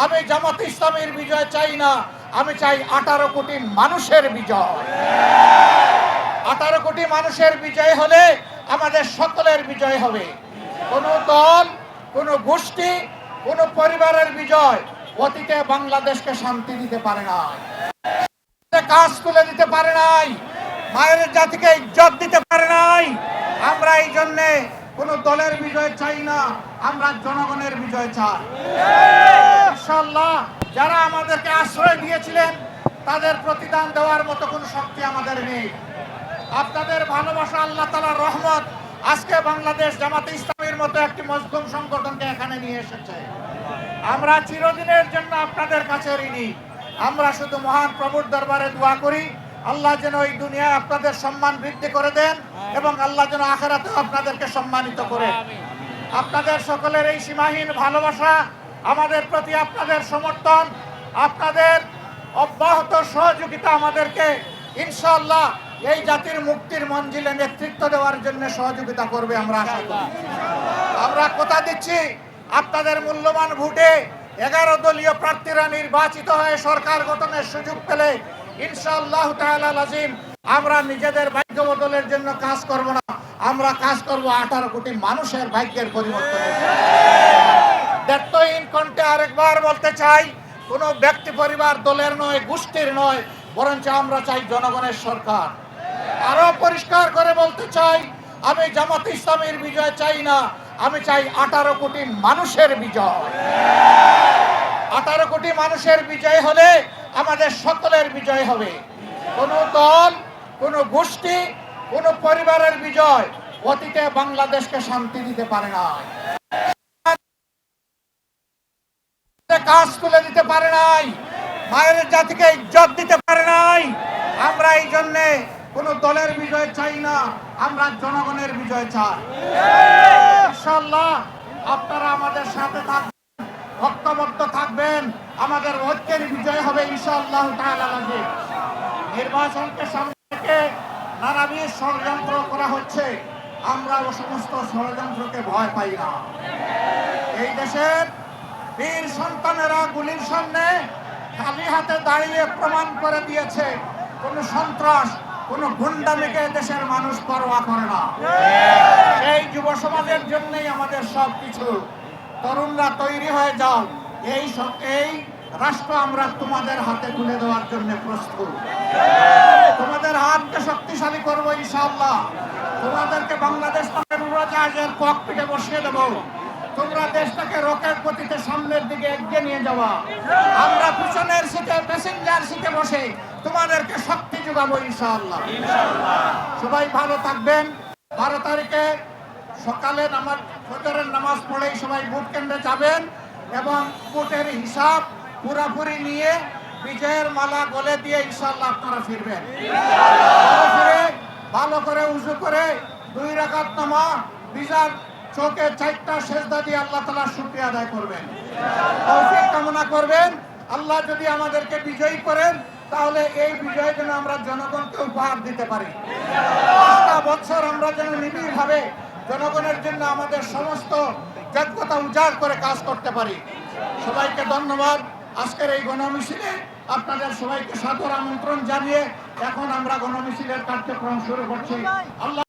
আমি জামাতে ইসলামের বিজয় চাই না, আমি চাই 18 কোটি মানুষের বিজয়। 18 কোটি মানুষের বিজয় হলে আমাদের সকলের বিজয় হবে। কোন দল, কোন গোষ্ঠী, কোন পরিবারের বিজয় অতীতে বাংলাদেশকে শান্তি দিতে পারে না, কাজ তুলে দিতে পারে নাই, মায়ের জাতিকে ইজ্জত দিতে পারে নাই। আমরা এই জন্যে কোন দলের বিজয় চাই না, আমরা জনগণের বিজয় চাই। ইনশাআল্লাহ যারা আমাদেরকে আশ্রয় দিয়েছিলেন তাদের প্রতিদান দেওয়ার মতো কোন শক্তি আমাদের নেই। আপনাদের ভালোবাসা, আল্লাহ তাআলার রহমত আজকে বাংলাদেশ জামাতে ইসলামের মতো একটি মজলুম সংগঠনকে এখানে নিয়ে এসেছে। আমরা চিরদিনের জন্য আপনাদের কাছে ঋণী। আমরা শুধু মহান প্রভুর দরবারে দোয়া করি, আল্লাহ যেন এই দুনিয়ায় আপনাদের সম্মান বৃদ্ধি করে দেন এবং আল্লাহ যেন আখিরাতেও আপনাদেরকে সম্মানিত করেন। আপনাদের সকলের এই সীমাহীন ভালোবাসা, আমাদের প্রতি আপনাদের সমর্থন, আপনাদের অব্যাহত সহযোগিতা আমাদেরকে ইনশাআল্লাহ এই জাতির মুক্তির মঞ্জিলে নেতৃত্ব দেওয়ার জন্য সহযোগিতা করবে আমরা আশা করি। আমরা কথা দিচ্ছি, আপনাদের মূল্যবান ভোটে 11 দলীয় প্রার্থীরা নির্বাচিত হয়ে সরকার গঠনের সুযোগ পেলে ইনশাআল্লাহ তাআলা আজিম আমরা নিজেদের ভাগ্য বদলের জন্য কাজ করব না, আমরা কাজ করব 18 কোটি মানুষের ভাগ্যের পরিবর্তনের জন্য। দায়িত্বহীন কণ্ঠে আরেকবার বলতে চাই, কোনো ব্যক্তি পরিবার দলের নয়, গোষ্ঠীর নয়, বরঞ্চ আমরা চাই জনগণের সরকার। আরো পরিষ্কার করে বলতে চাই, আমি জামাতে ইসলামের বিজয় চাই না, আমি চাই 18 কোটি মানুষের বিজয়। 18 কোটি মানুষের বিজয় হলে আমাদের সকলের বিজয় হবে। কোন দল, কোন গোষ্ঠী, কোন পরিবারের বিজয় অতীতে বাংলাদেশকে শান্তি দিতে পারে না, কাজ তুলে দিতে পারে নাই, মায়ের জাতিকে ইজ্জত দিতে পারে নাই। আমরা এই জন্যে কোন দলের বিজয় চাই না, আমরা জনগণের বিজয় চাই। ইনশাআল্লাহ আপনারা আমাদের সাথে থাকবেন, ঐক্যবদ্ধ থাকবেন, আমাদের ঐক্যের বিজয় হবে ইনশাআল্লাহ তাআলা। নির্বাচনকে সামনে রেখে নানাবিধ ষড়যন্ত্র করা হচ্ছে, আমরা ও সমস্ত ষড়যন্ত্রকে ভয় পাই না। এই দেশের বীর সন্তানেরা গুলির সামনে খালি হাতে দাঁড়িয়ে প্রমাণ করে দিয়েছে, কোন সন্ত্রাস, কোন গুন্ডামিকে দেশের মানুষ পরোয়া করে না। এই যুব সমাজের জন্যই আমাদের সবকিছু। তরুণরা তৈরি হয়ে যাও, এই রাষ্ট্র আমরা তোমাদের হাতে তুলে দেওয়ার জন্য প্রস্তুত। তোমাদের হাতকে শক্তিশালী করবো ইনশাআল্লাহ। তোমাদেরকে বাংলাদেশ উড়োজাহাজের ককপিটে বসিয়ে দেবো, তোমরা দেশটাকে রকেট গতিতে সামনের দিকে এগিয়ে নিয়ে যাওয়া, আমরা পিছনের সিটে প্যাসেঞ্জার সিটে বসে তোমাদেরকে শক্তি যোগাবো ইনশাআল্লাহ। সবাই ভালো থাকবেন। 12 তারিখে সকালে ফজরের নামাজ পড়েই সবাই ভোট কেন্দ্রে যাবেন এবং ভোটের হিসাব পুরাপুরি নিয়ে বিজয়ের মালা গলে দিয়ে ইনশাআল্লাহ আপনারা ফিরবেন। ফিরে ভালো করে উযু করে 2 রাকাত নামাজ বিজার চোখে 4টা সেজদা দিয়ে আল্লাহ তাআলার শুকরিয়া আদায় করবেন, তৌফিক কামনা করবেন। আল্লাহ যদি আমাদেরকে বিজয়ী করেন তাহলে এই বিজয় যেন আমরা জনগণকে উপহার দিতে পারি। 5টা বছর আমরা যেন নিবিড়ভাবে জনগণের জন্য আমাদের সমস্ত যোগ্যতা উজাড় করে কাজ করতে পারি। সবাইকে ধন্যবাদ। আজকের এই গণমিছিলে আপনাদের সবাইকে সাদর আমন্ত্রণ জানিয়ে এখন আমরা গণমিছিলের কার্যক্রম শুরু করছি। আল্লাহ